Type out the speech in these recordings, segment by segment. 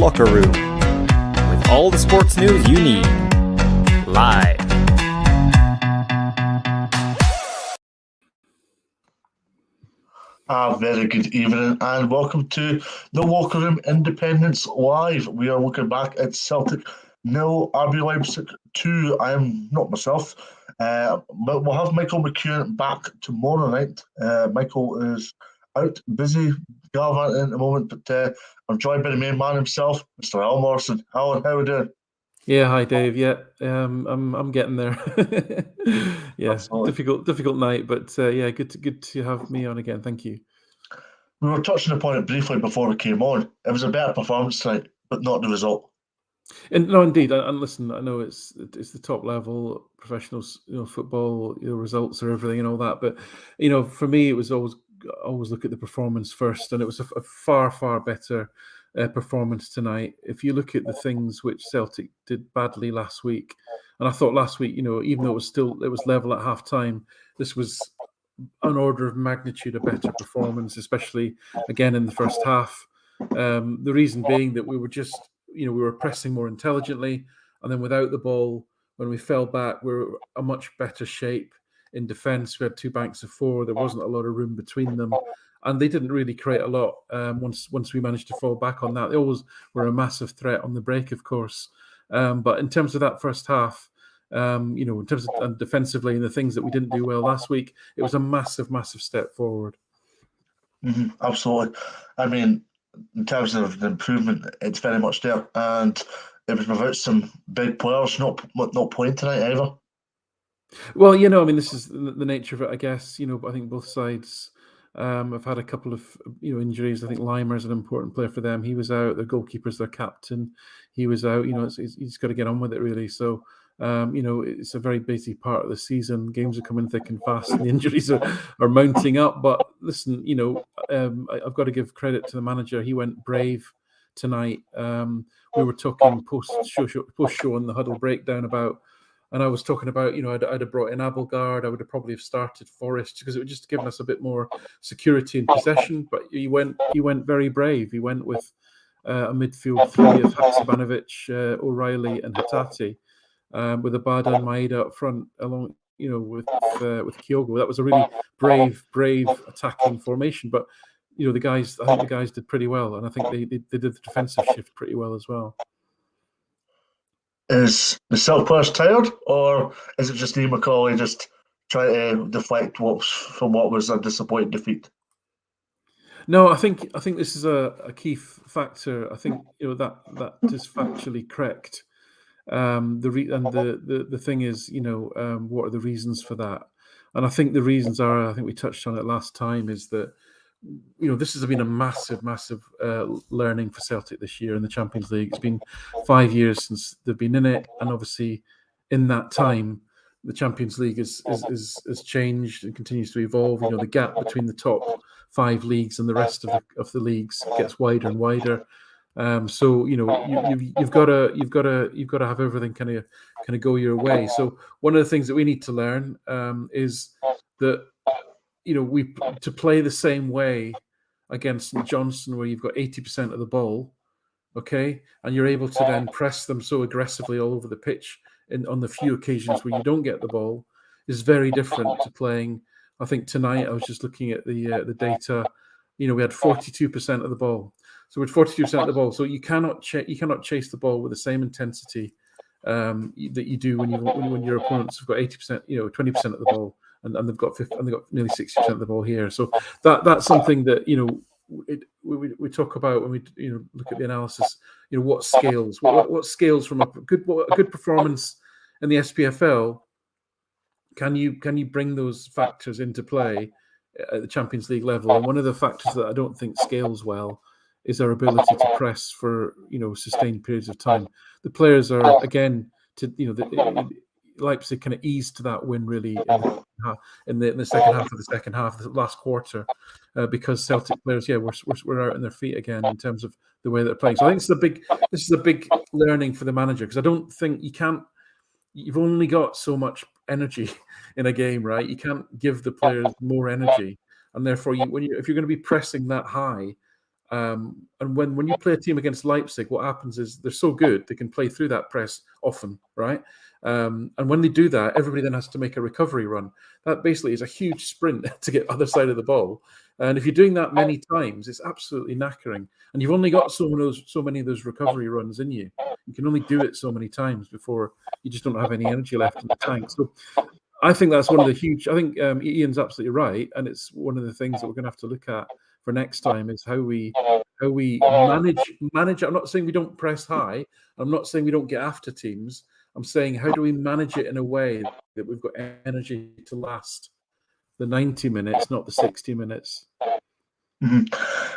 Locker Room, with all the sports news you need, live. A very good evening and welcome to the Locker Room Independence Live. We are looking back at Celtic 0, RB Leipzig 2. I am not myself, but we'll have Michael McEwen back tomorrow night. Michael is out, busy gallivanting at the moment, but I'm joined by the main man himself, Mr. Al Morrison. Alan, how are we doing? Yeah, hi Dave. Yeah, I'm getting there. Yeah, Absolutely. difficult night, but yeah, good to have me on again. Thank you. We were touching upon it briefly before we came on. It was a better performance tonight, but not the result. And no, indeed. And listen, I know it's the top level professional, football. Results are everything and all that. But for me, it was always look at the performance first, and it was a far better performance tonight. If you look at the things which Celtic did badly last week, and I thought last week, even though it was level at half time, this was an order of magnitude a better performance, especially again in the first half. The reason being that we were just, we were pressing more intelligently, and then without the ball, when we fell back, we were a much better shape in defence. We had two banks of four. There wasn't a lot of room between them, and they didn't really create a lot. Once we managed to fall back on that, they always were a massive threat on the break, of course. But in terms of that first half, in terms of defensively and the things that we didn't do well last week, it was a massive step forward. Mm-hmm, absolutely. I mean, in terms of the improvement, it's very much there, and it was without some big players not playing tonight either. Well, this is the nature of it, I guess. I think both sides have had a couple of injuries. I think Limer's an important player for them. He was out. The goalkeeper's their captain. He was out. He's got to get on with it really. So. It's a very busy part of the season. Games are coming thick and fast, and the injuries are mounting up. But listen, I've got to give credit to the manager. He went brave tonight. We were talking post show on the huddle breakdown about, and I was talking about, I'd have brought in Abelgard. I would have probably have started Forrest because it would just given us a bit more security and possession. But he went very brave. He went with a midfield three of Haksabanovic, O'Reilly, and Hatate. With Abada and Maeda up front, along with Kyogo. That was a really brave attacking formation. But I think the guys did pretty well, and I think they did the defensive shift pretty well as well. Is the Celtic players tired, or is it just Ian McCauley just trying to deflect from what was a disappointing defeat? No, I think this is a key factor. I think that is factually correct. The thing is, what are the reasons for that? And I think the reasons are, I think we touched on it last time, is that this has been a massive learning for Celtic this year in the Champions League. It's been 5 years since they've been in it, and obviously in that time the Champions League has changed and continues to evolve. The gap between the top 5 leagues and the rest of the leagues gets wider and wider. So you've got to have everything kind of go your way. So one of the things that we need to learn is that we to play the same way against St Johnstone, where you've got 80% of the ball, okay, and you're able to then press them so aggressively all over the pitch on the few occasions where you don't get the ball, is very different to playing. I think tonight I was just looking at the data. We had 42% of the ball. So with 42% of the ball, so you cannot chase the ball with the same intensity that you do when your opponents have got 80%, 20% of the ball, and they've got nearly 60% of the ball here. So that's something that we talk about when we look at the analysis. What scales? What scales from a good performance in the SPFL? Can you bring those factors into play at the Champions League level? And one of the factors that I don't think scales well is our ability to press for sustained periods of time. The players are again Leipzig kind of eased to that win really in the second half, the last quarter, because Celtic players were out on their feet again in terms of the way they're playing. So I think this is a big learning for the manager, because I don't think you've only got so much energy in a game, right? You can't give the players more energy, and therefore if you're going to be pressing that high, And when you play a team against Leipzig, what happens is they're so good they can play through that press often, right? And when they do that, everybody then has to make a recovery run. That basically is a huge sprint to get other side of the ball. And if you're doing that many times, it's absolutely knackering. And you've only got so many of those recovery runs in you. You can only do it so many times before you just don't have any energy left in the tank. So I think that's one of the huge. I think Ian's absolutely right, and it's one of the things that we're going to have to look at for next time is how we manage. I'm not saying we don't press high. I'm not saying we don't get after teams. I'm saying how do we manage it in a way that we've got energy to last the 90 minutes, not the 60 minutes. Mm-hmm.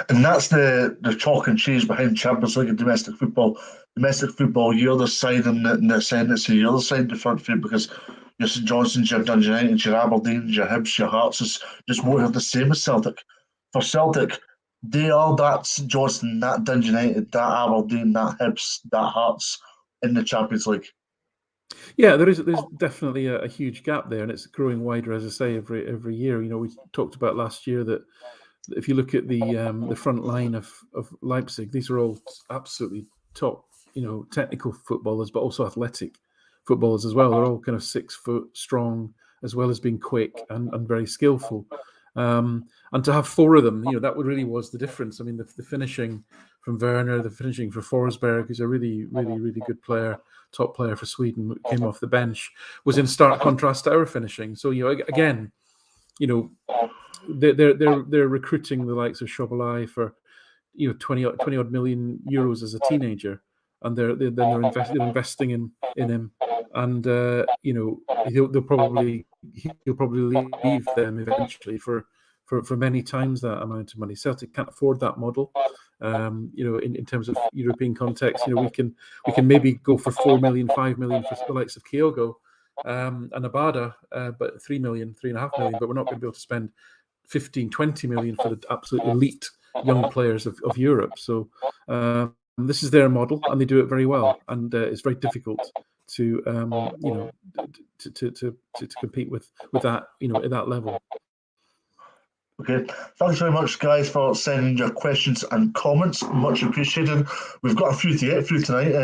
And that's the chalk and cheese behind Champions League and domestic football. Domestic football, you're the side in the ascendancy, you're the side in the front foot because your St Johnstone's, your Dundee United, your Aberdeen, your Hibs, your Hearts is just more of the same as Celtic. For Celtic, they are that St Johnstone, that Dundee United, that Aberdeen, that Hibs, that Hearts in the Champions League. Yeah, there's definitely a huge gap there, and it's growing wider, as I say, every year. You know, we talked about last year that if you look at the front line of Leipzig, these are all absolutely top, technical footballers, but also athletic footballers as well. They're all kind of 6 foot strong, as well as being quick and very skillful. And to have 4 of them, that really was the difference. I mean, the finishing from Werner, the finishing for Forsberg, who's a really, really, really good player, top player for Sweden, came off the bench, was in stark contrast to our finishing. So, again, they're recruiting the likes of Schobolai for 20 odd million euros as a teenager, and they're investing in him, and he'll probably leave them eventually for many times that amount of money. Celtic can't afford that model. In terms of European context, we can maybe go for 4 million, 5 million for the likes of Kyogo and Abada, but 3 million, 3.5 million, but we're not going to be able to spend 15, 20 million for the absolute elite young players of Europe. So this is their model, and they do it very well. And it's very difficult to compete with that at that level. Okay, thanks very much, guys, for sending your questions and comments. Much appreciated. We've got a few to get through tonight.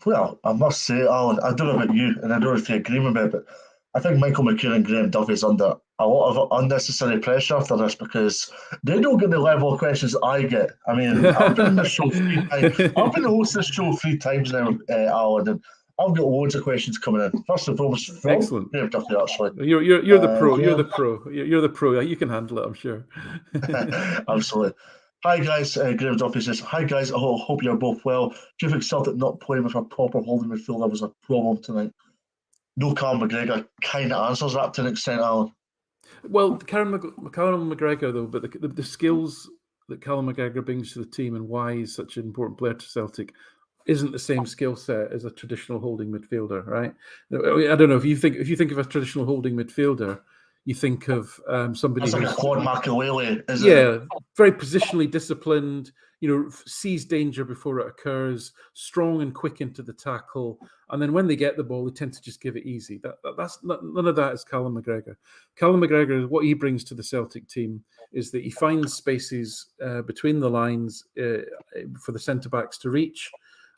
Well, I must say, Alan, I don't know about you, and I don't know if you agree with me, but I think Michael McKeon and Graham Duffy is under a lot of unnecessary pressure after this because they don't get the level of questions I get. I mean, I've been in this show 3 times. I've been the host of this show 3 times now, Alan, and I've got loads of questions coming in. First and foremost, from Excellent. Graham Duffy, actually. You're the pro. You're the pro. You're the pro. You can handle it, I'm sure. Absolutely. Hi guys, Graham Duffy says, hi guys, I hope you're both well. Do you think Celtic not playing with a proper holding midfielder was a problem tonight? No, Callum McGregor kind of answers that to an extent, Alan. Well, Callum McGregor, though, but the skills that Callum McGregor brings to the team and why he's such an important player to Celtic isn't the same skill set as a traditional holding midfielder, right? I don't know if you think of a traditional holding midfielder, you think of somebody who's like a Claude Makelele, isn't it? Very positionally disciplined, sees danger before it occurs, strong and quick into the tackle, and then when they get the ball, they tend to just give it easy. That's none of that is Callum McGregor. Callum McGregor, what he brings to the Celtic team is that he finds spaces between the lines for the centre backs to reach.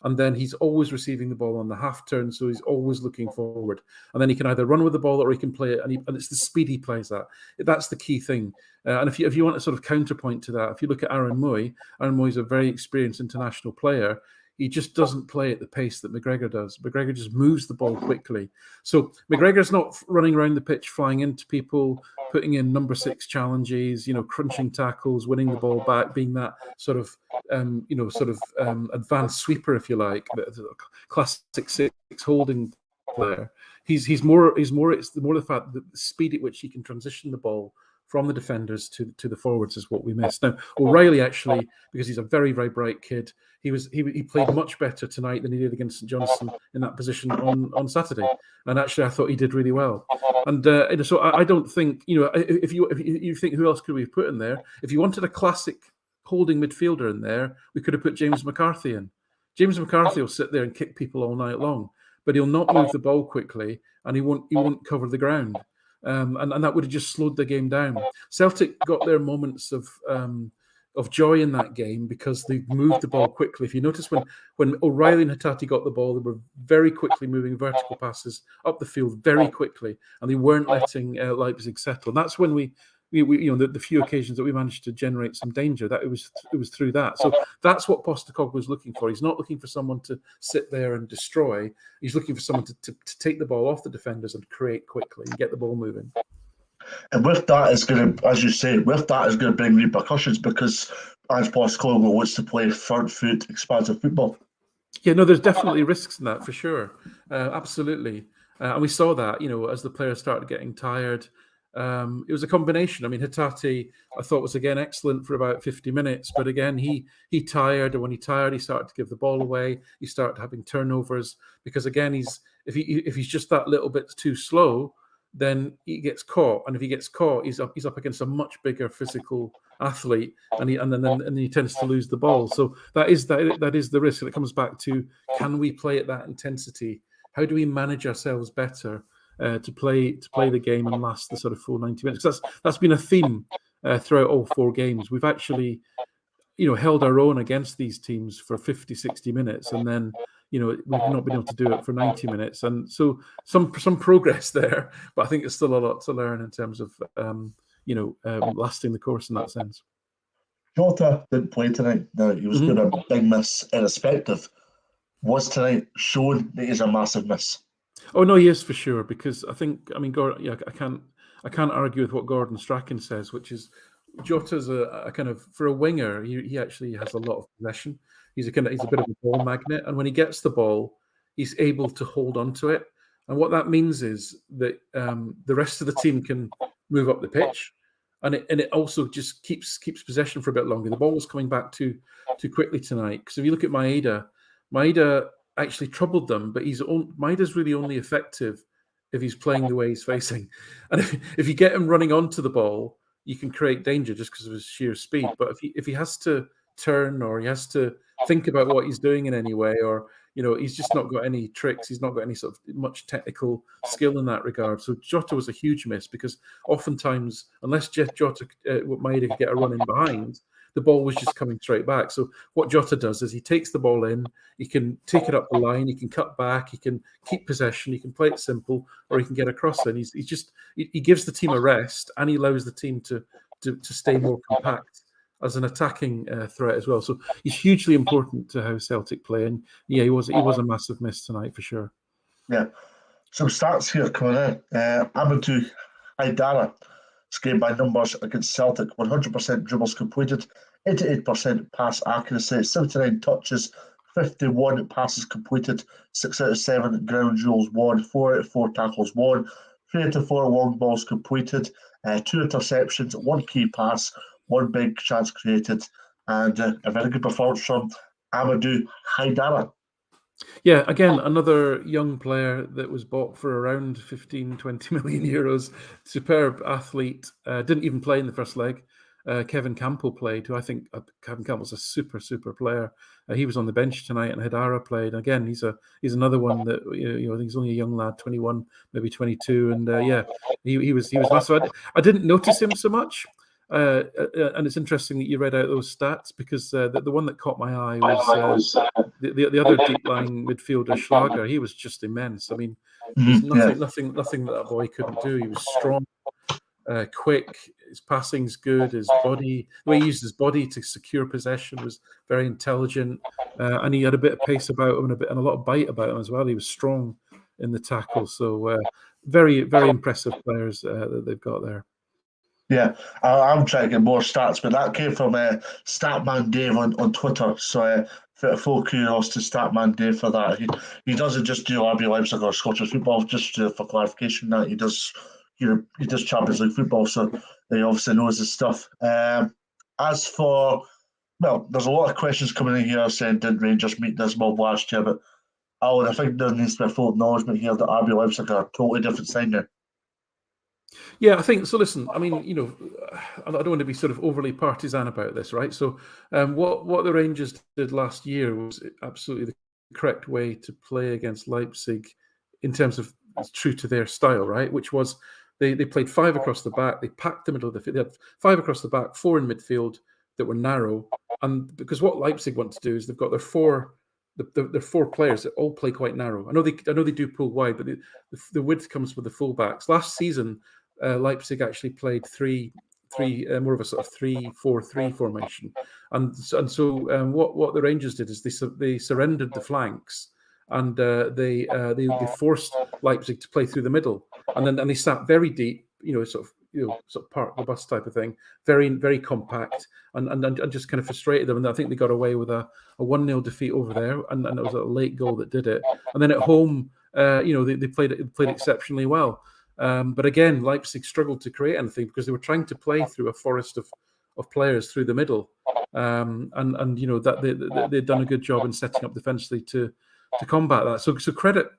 And then he's always receiving the ball on the half turn, so he's always looking forward. And then he can either run with the ball or he can play it, and it's the speed he plays that. That's the key thing. And if you want a sort of counterpoint to that, if you look at Aaron Mooy is a very experienced international player. He just doesn't play at the pace that McGregor does. McGregor just moves the ball quickly. So McGregor's not running around the pitch, flying into people, putting in number 6 challenges, crunching tackles, winning the ball back, being that sort of advanced sweeper, if you like, classic 6 holding player. It's more the fact that the speed at which he can transition the ball from the defenders to the forwards is what we miss. Now, O'Reilly actually, because he's a very, very bright kid, he played much better tonight than he did against St Johnstone in that position on Saturday. And actually, I thought he did really well. And so I don't think, if you think who else could we have put in there? If you wanted a classic holding midfielder in there, we could have put James McCarthy in. James McCarthy will sit there and kick people all night long, but he'll not move the ball quickly, and he won't cover the ground. And that would have just slowed the game down. Celtic got their moments of of joy in that game because they moved the ball quickly. If you notice when O'Reilly and Hatate got the ball, they were very quickly moving vertical passes up the field very quickly, and they weren't letting Leipzig settle. And that's when we the few occasions that we managed to generate some danger, that it was through that. So that's what Postecoglou was looking for. He's not looking for someone to sit there and destroy. He's looking for someone to take the ball off the defenders and create quickly and get the ball moving. And with that is going to, as you say, with that is going to bring repercussions because as Postecoglou wants to play front foot, expansive football. Yeah, no, there's definitely risks in that for sure. Absolutely. And we saw that, as the players started getting tired. It was a combination. I mean, Hatate, I thought, was again excellent for about 50 minutes, but again, he tired, and when he tired, he started to give the ball away. He started having turnovers because again, if he's just that little bit too slow, then he gets caught, and if he gets caught, he's up against a much bigger physical athlete, and then he tends to lose the ball. So that is the risk, and it comes back to, can we play at that intensity? How do we manage ourselves better to play the game and last the sort of full 90 minutes? Because that's been a theme throughout all 4 games. We've actually held our own against these teams for 50, 60 minutes, and then we've not been able to do it for 90 minutes. And so some progress there, but I think there's still a lot to learn in terms of lasting the course in that sense. Jota didn't play tonight. No, he was doing a big miss irrespective. Was tonight shown that he's a massive miss? Oh no, he is for sure, because I Gordon, I can't argue with what Gordon Strachan says, which is Jota's a kind of, for a winger, he actually has a lot of possession. He's a bit of a ball magnet, and when he gets the ball, he's able to hold on to it. And what that means is that the rest of the team can move up the pitch, and it also just keeps possession for a bit longer. The ball was coming back too quickly tonight, because if you look at Maeda actually troubled them, but Maeda's really only effective if he's playing the way he's facing. And if you get him running onto the ball, you can create danger just because of his sheer speed. But if he has to turn, or he has to think about what he's doing in any way, or he's just not got any tricks, he's not got any sort of much technical skill in that regard. So Jota was a huge miss, because oftentimes, unless Maeda could get a run in behind, the ball was just coming straight back. So what Jota does is he takes the ball in, he can take it up the line, he can cut back, he can keep possession, he can play it simple, or he can get across it. He gives the team a rest, and he allows the team to stay more compact as an attacking threat as well. So he's hugely important to how Celtic play. And yeah, he was a massive miss tonight for sure. Yeah. Some stats here coming in. Amadou Haidara game by numbers against Celtic: 100% dribbles completed, 88% pass accuracy, 79 touches, 51 passes completed, 6 out of 7 ground duels won, 4 out of 4 tackles won, 3 out of 4 long balls completed, 2 interceptions, 1 key pass, 1 big chance created, and a very good performance from Amadou Haidara. Yeah, again, another young player that was bought for around 15, 20 million euros. Superb athlete. Didn't even play in the first leg. Kevin Campbell played, who I think Kevin Campbell's a super, super player. He was on the bench tonight, and Haidara played. Again, he's another one that I think he's only a young lad, 21, maybe 22, and he was massive. I didn't notice him so much. And it's interesting that you read out those stats, because the one that caught my eye was the other deep lying midfielder, Schlager. He was just immense. I mean, there's nothing that boy couldn't do. He was strong, quick. His passing's good. His body, the way he used his body to secure possession, was very intelligent, and he had a bit of pace about him and a lot of bite about him as well. He was strong in the tackle. So very, very impressive players that they've got there. Yeah, I'm trying to get more stats, but that came from Statman Dave on Twitter. So full kudos to Statman Dave for that. He doesn't just do RB Leipzig or Scottish football. Just for clarification, that he does Champions League football, so he obviously knows his stuff. As for, well, there's a lot of questions coming in here saying, did Rangers meet this mob last year? But Alan, I think there needs to be a full acknowledgement here that RB Leipzig are a totally different sign now. Yeah, I think so. Listen, I mean, I don't want to be sort of overly partisan about this, right? So, what the Rangers did last year was absolutely the correct way to play against Leipzig, in terms of true to their style, right? Which was they played 5 across the back, they packed the middle of the field, they had 5 across the back, 4 in midfield, that were narrow. And because what Leipzig want to do is they've got their four players that all play quite narrow. I know they do pull wide, but the width comes with the fullbacks. Last season, Leipzig actually played three more of a sort of 3-4-3 formation, and so what the Rangers did is they surrendered the flanks, and they forced Leipzig to play through the middle, and they sat very deep, sort of park the bus type of thing, very very compact, and just kind of frustrated them. And I think they got away with a 1-0 defeat over there, and it was a late goal that did it. And then at home, they played exceptionally well. But again, Leipzig struggled to create anything because they were trying to play through a forest of players through the middle, and that they'd done a good job in setting up defensively to combat that. So credit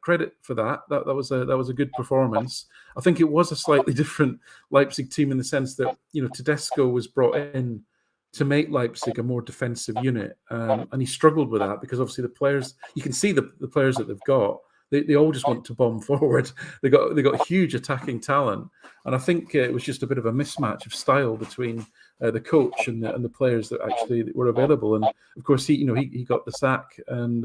for that. That was a good performance. I think it was a slightly different Leipzig team in the sense that Tedesco was brought in to make Leipzig a more defensive unit, and he struggled with that because obviously the players, you can see the players that they've got. They all just want to bomb forward. They got huge attacking talent, and I think it was just a bit of a mismatch of style between the coach and the players that actually were available. And of course, he got the sack and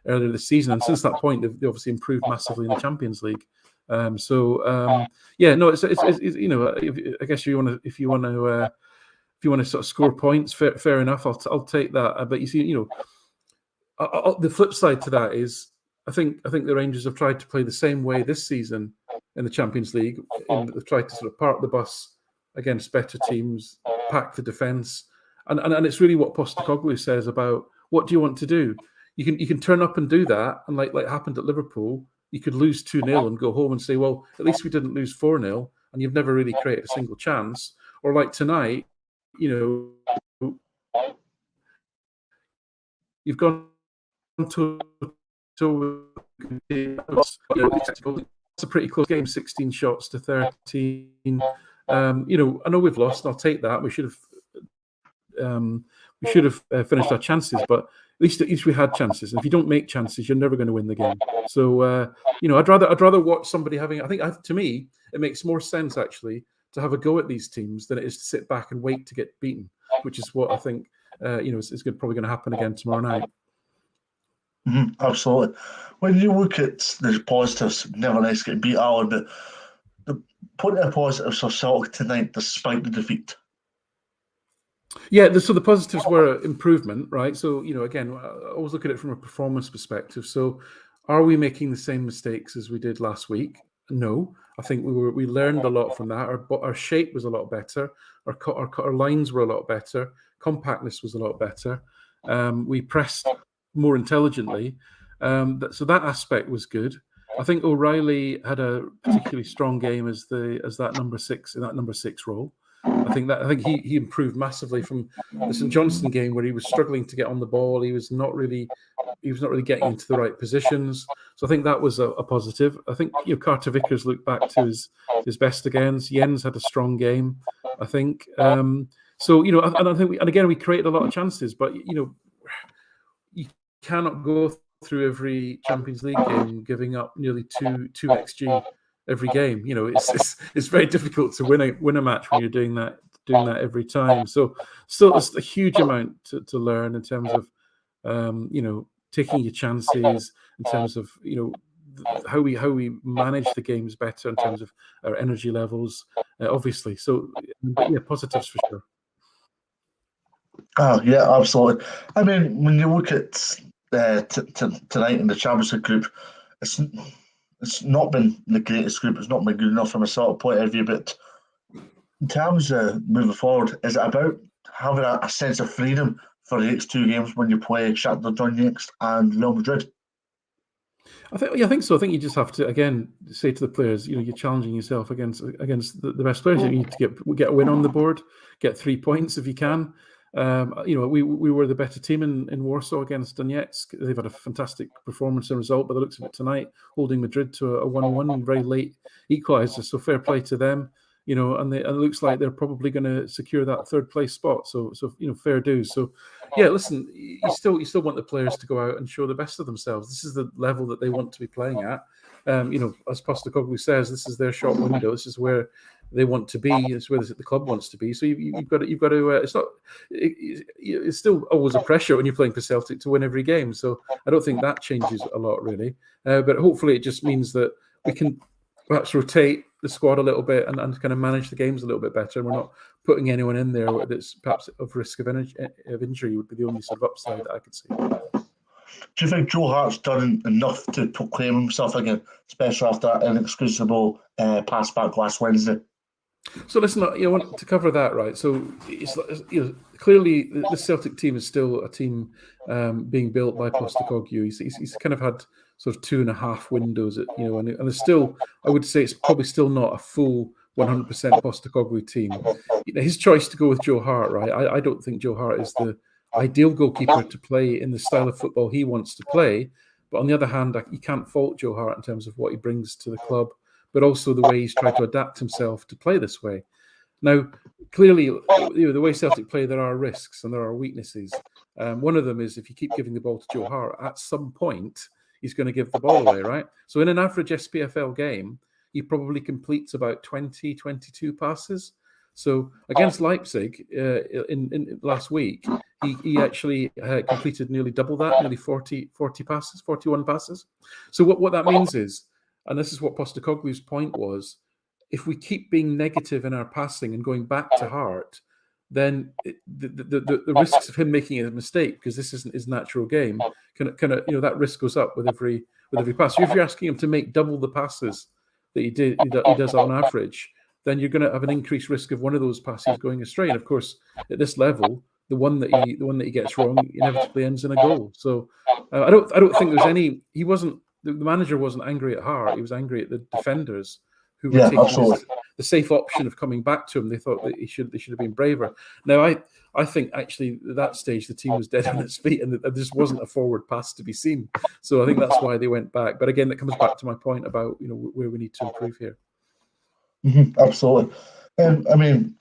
earlier this season, and since that point, they obviously improved massively in the Champions League. It's I guess if you want to sort of score points, fair enough. I'll take that. But you see, the flip side to that is, I think the Rangers have tried to play the same way this season in the Champions League. They've tried to sort of park the bus against better teams, pack the defence, and it's really what Postecoglou says about what do you want to do. You can turn up and do that, and like happened at Liverpool, you could lose 2-0 and go home and say, well, at least we didn't lose 4-0, and you've never really created a single chance. Or like tonight, you've gone to. So it's a pretty close game, 16 shots to 13. I know we've lost, and I'll take that. We should have finished our chances, but at least we had chances. And if you don't make chances, you're never going to win the game. So I'd rather watch somebody having. To me, it makes more sense actually to have a go at these teams than it is to sit back and wait to get beaten, which is what I think is probably going to happen again tomorrow night. Absolutely. When you look at the positives, never nice to get beat, Alan, but the point of positives for Celtic tonight, despite the defeat. Yeah, so the positives were improvement, right? So, again, I always look at it from a performance perspective. So, are we making the same mistakes as we did last week? No. I think we learned a lot from that. Our shape was a lot better. Our lines were a lot better. Compactness was a lot better. We pressed more intelligently, so that aspect was good. I think O'Reilly had a particularly strong game as that number 6 in that number 6 role. I think he improved massively from the St Johnstone game where he was struggling to get on the ball. He was not really getting into the right positions. So I think that was a positive. I think Carter Vickers looked back to his best again. Jens had a strong game, I think. So and I think again we created a lot of chances, but you cannot go through every Champions League game giving up nearly 2 xG every game. It's very difficult to win a match when you're doing that every time. So still, it's a huge amount to learn in terms of taking your chances, in terms of how we manage the games better in terms of our energy levels, obviously. So yeah, positives for sure. Oh yeah, absolutely. I mean, when you look at tonight in the Champions League group, it's not been the greatest group. It's not been good enough from a sort of point of view. But in terms of moving forward, is it about having a sense of freedom for the next 2 games when you play Shakhtar Donetsk and Real Madrid? I think so. I think you just have to again say to the players, you're challenging yourself against the best players. You need to get a win on the board, get 3 points if you can. We were the better team in Warsaw against Donetsk. They've had a fantastic performance and result by the looks of it tonight, holding Madrid to a 1-1 very late equaliser. So fair play to them. And it looks like they're probably going to secure that 3rd place spot. So fair dues. So yeah, listen, you still want the players to go out and show the best of themselves. This is the level that they want to be playing at. As Postecoglou says, this is their shop window. This is where they want to be. It's where the club wants to be. So you've got to. It's not. It's still always a pressure when you're playing for Celtic to win every game. So I don't think that changes a lot really. But hopefully it just means that we can perhaps rotate the squad a little bit and kind of manage the games a little bit better. And we're not putting anyone in there that's perhaps of risk of injury would be the only sort of upside that I could see. Do you think Joe Hart's done enough to proclaim himself again, especially after that inexcusable pass back last Wednesday? So let's not, want to cover that, right? So it's clearly the Celtic team is still a team being built by Postecoglou. He's kind of had sort of 2.5 windows, and there's still, I would say, it's probably still not a full 100% Postecoglou team. His choice to go with Joe Hart, right? I don't think Joe Hart is the ideal goalkeeper to play in the style of football he wants to play. But on the other hand, you can't fault Joe Hart in terms of what he brings to the club, but also the way he's tried to adapt himself to play this way. Now, clearly, the way Celtic play, there are risks and there are weaknesses. One of them is if you keep giving the ball to Joe Hart, at some point, he's going to give the ball away, right? So in an average SPFL game, he probably completes about 20, 22 passes. So against Leipzig in last week, he actually completed nearly double that, nearly 40 passes, 41 passes. So what that means is, and this is what Postecoglou's point was, if we keep being negative in our passing and going back to Hart, then the risks of him making a mistake, because this isn't his natural game, that risk goes up with every pass. So if you're asking him to make double the passes that he does on average, then you're going to have an increased risk of one of those passes going astray. And of course, at this level, the one that he gets wrong inevitably ends in a goal. So I don't think there's any. He wasn't. The manager wasn't angry at Hart. He was angry at the defenders who were taking the safe option of coming back to him. They thought that they should have been braver. Now, I think actually at that stage the team was dead on its feet, and there just wasn't a forward pass to be seen. So I think that's why they went back. But again, that comes back to my point about where we need to improve here. Mm-hmm, absolutely. When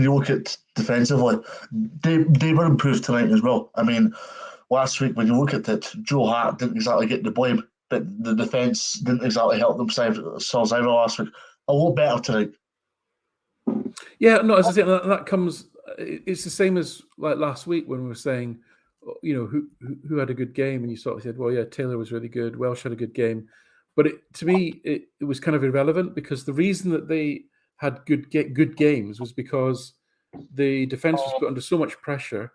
you look at defensively, they were improved tonight as well. I mean, last week when you look at it, Joe Hart didn't exactly get the blame, but the defence didn't exactly help themselves either last week. A lot better tonight. Yeah, no, as I said, that comes. It's the same as like last week when we were saying, who had a good game, and you sort of said, well, yeah, Taylor was really good, Welsh had a good game. But to me, it was kind of irrelevant, because the reason that they had good games was because the defence was put under so much pressure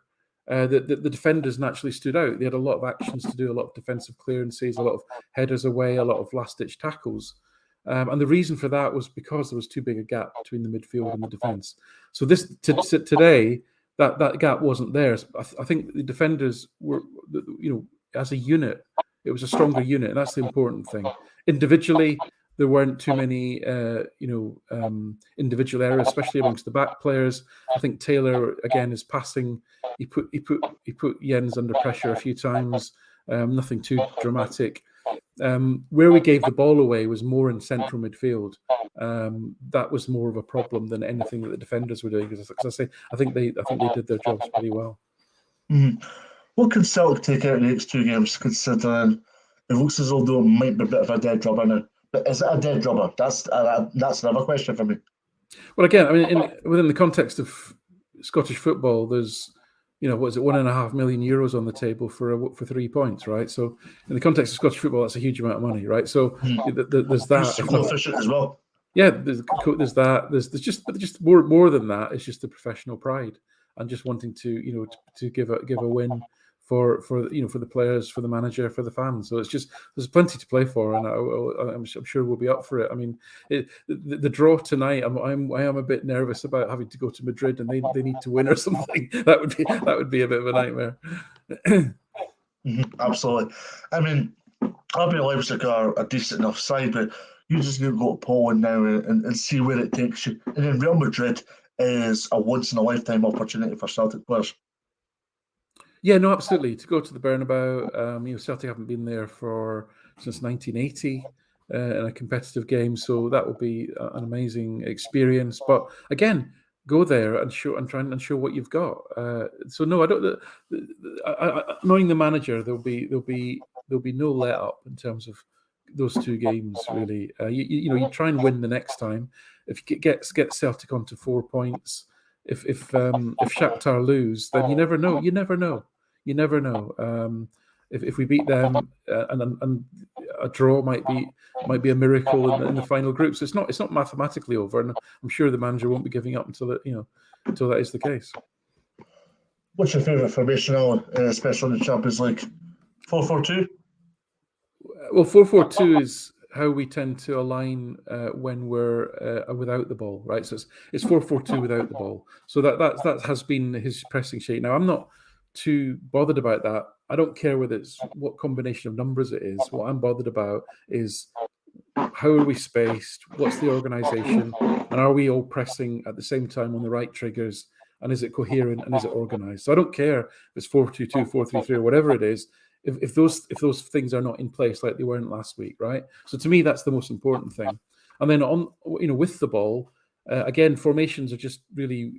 that the defenders naturally stood out. They had a lot of actions to do, a lot of defensive clearances, a lot of headers away, a lot of last-ditch tackles. And the reason for that was because there was too big a gap between the midfield and the defence. So today, that gap wasn't there. I think the defenders were, as a unit, it was a stronger unit, and that's the important thing. Individually, there weren't too many, individual errors, especially amongst the back players. I think Taylor, again, is passing. He put Jens under pressure a few times. Nothing too dramatic. Where we gave the ball away was more in central midfield. That was more of a problem than anything that the defenders were doing. Because I think they did their jobs pretty well. Mm-hmm. What can Celtic take out in the next two games, considering it looks as though there might be a bit of a dead rubber now? But is it a dead rubber? That's another question for me. Well, again, I mean, within the context of Scottish football, there's, what is it, €1.5 million on the table for 3 points, right? So in the context of Scottish football, that's a huge amount of money, right? So there's that. It's coefficient as well. Yeah, there's that. There's just more than that. It's just the professional pride and just wanting to give a win for the players, for the manager, for the fans. So it's just, there's plenty to play for, and I'm sure we'll be up for it. I mean, the draw tonight, I am a bit nervous about having to go to Madrid and they need to win or something. That would be a bit of a nightmare. Absolutely. I mean, RB Leipzig are a decent enough side, but you just need to go to Poland now and see where it takes you. And then Real Madrid is a once-in-a-lifetime opportunity for Celtic players. Yeah, no, absolutely. To go to the Bernabeu, Celtic haven't been there since 1980 in a competitive game, so that will be an amazing experience. But again, go there and show what you've got. So no, I don't. Knowing the manager, there'll be no let up in terms of two games really. You try and win the next time. If you get Celtic onto 4 points, if Shakhtar lose, then you never know. If we beat them, and a draw might be a miracle in the final group. So it's not mathematically over, and I'm sure the manager won't be giving up until that is the case. What's your favourite formation now, especially in the Champions League? 4-4-2? Well, 4-4-2 is how we tend to align when we're without the ball, right? So it's 4-4-2 without the ball. So that has been his pressing shape. Now I'm not too bothered about that. I don't care whether it's what combination of numbers it is. What I'm bothered about is how are we spaced? What's the organisation? And are we all pressing at the same time on the right triggers? And is it coherent and is it organised? So I don't care if it's 4-2-2, 4-3-3, or whatever it is. If those things are not in place like they weren't last week, right? So to me, that's the most important thing. And then with the ball, again, formations are just really,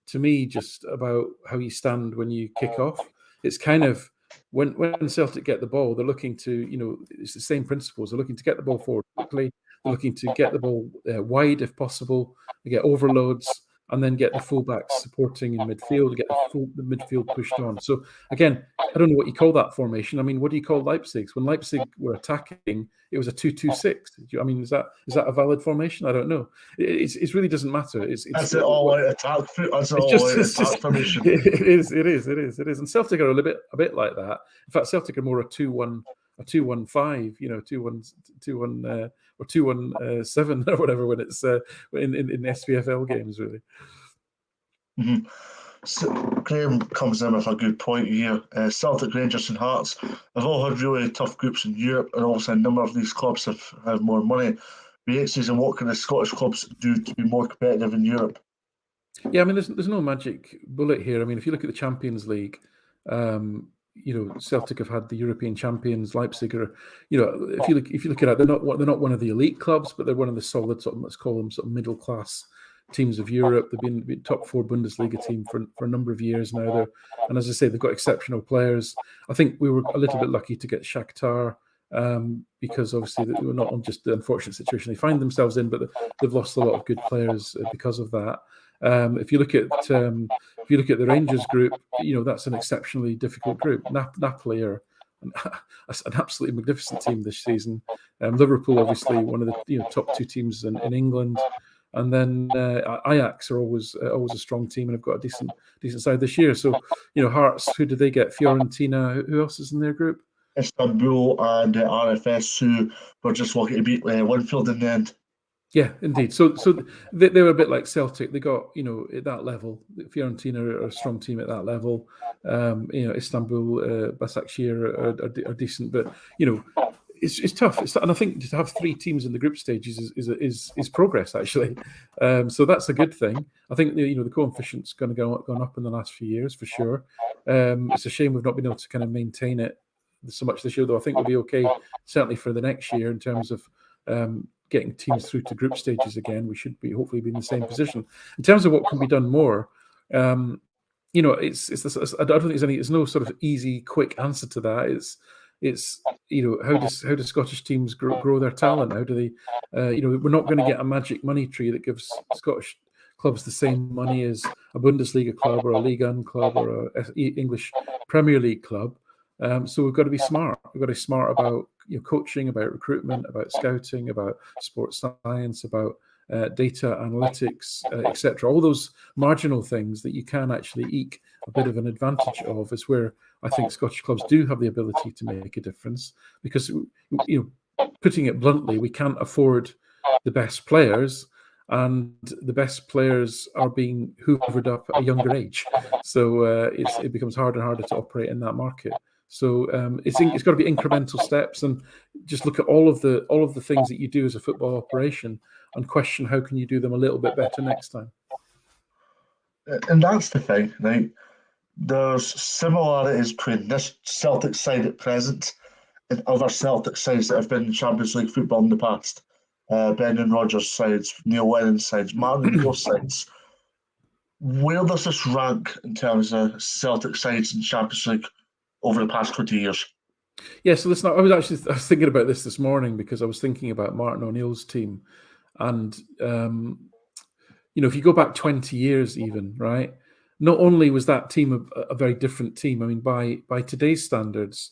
to me, just about how you stand when you kick off. It's kind of when Celtic get the ball, they're looking to, it's the same principles. They're looking to get the ball forward quickly. They're looking to get the ball wide if possible. They get overloads, and then get the fullbacks supporting in midfield, get the midfield pushed on. So again, I don't know what you call that formation. I mean, what do you call Leipzig's? When Leipzig were attacking, it was a 2-2-6. I mean, is that a valid formation? I don't know. It really doesn't matter. That's an all-out attack. That's an all-out attack formation. It is. And Celtic are a bit like that. In fact, Celtic are more a 2-1. A 2-1-5, 2-1, or 2-1-7 or whatever when it's in SPFL games, really. Mm-hmm. So Graham comes in with a good point here. Celtic, Rangers, and Hearts have all had really tough groups in Europe, and also a number of these clubs have more money. BX's and what can the Scottish clubs do to be more competitive in Europe? Yeah, I mean, there's no magic bullet here. I mean, if you look at the Champions League. Celtic have had the European champions. Leipzig are, if you look at it, they're not one of the elite clubs, but they're one of the solid let's call them sort of middle class teams of Europe. They've been top 4 Bundesliga team for a number of years now. And as I say, they've got exceptional players. I think we were a little bit lucky to get Shakhtar because obviously they were not on just the unfortunate situation they find themselves in, but they've lost a lot of good players because of that. If you look at the Rangers group, that's an exceptionally difficult group. Napoli are an absolutely magnificent team this season. Liverpool, obviously, one of the top 2 teams in England, and then Ajax are always a strong team and have got a decent side this year. So Hearts, who did they get? Fiorentina. Who else is in their group? Istanbul and RFS, who were just lucky to beat Winfield in the end. Yeah, indeed. So they were a bit like Celtic. They got at that level. Fiorentina are a strong team at that level. Istanbul, Başakşehir are decent, but it's tough. And I think to have 3 teams in the group stages is progress actually. So that's a good thing. I think the coefficient's gone up in the last few years for sure. It's a shame we've not been able to kind of maintain it so much this year, though. I think we'll be okay certainly for the next year in terms of getting teams through to group stages again. We should hopefully be in the same position. In terms of what can be done more, I don't think there's no sort of easy, quick answer to that. It's how do Scottish teams grow their talent? How do they? We're not going to get a magic money tree that gives Scottish clubs the same money as a Bundesliga club or a Ligue 1 club or a English Premier League club. So we've got to be smart. We've got to be smart about coaching, about recruitment, about scouting, about sports science, about data analytics, etc. All those marginal things that you can actually eke a bit of an advantage of is where I think Scottish clubs do have the ability to make a difference. Because putting it bluntly, we can't afford the best players, and the best players are being hoovered up at a younger age. So it becomes harder and harder to operate in that market. So it's got to be incremental steps, and just look at all of the things that you do as a football operation and question how can you do them a little bit better next time. And that's the thing, right? There's similarities between this Celtic side at present and other Celtic sides that have been in Champions League football in the past. Brendan Rodgers' sides, Neil Lennon's sides, Martin O'Neill's sides. Where does this rank in terms of Celtic sides in Champions League over the past 20 years? Yeah, so listen, I was thinking about this morning because I was thinking about Martin O'Neill's team, and if you go back 20 years, even right, not only was that team a very different team. I mean, by today's standards,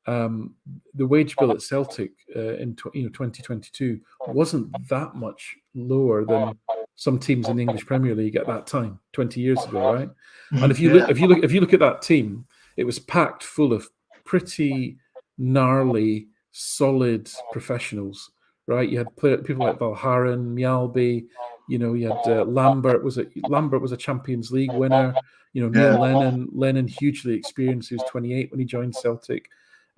the wage bill at Celtic in 2022 wasn't that much lower than some teams in the English Premier League at that time, 20 years ago, right? And if you Yeah. look at that team, it was packed full of pretty gnarly, solid professionleness, right? You had people like Valharan, Mjalby. You had Lambert was a Champions League winner. Neil Lennon, hugely experienced. He was 28 when he joined Celtic.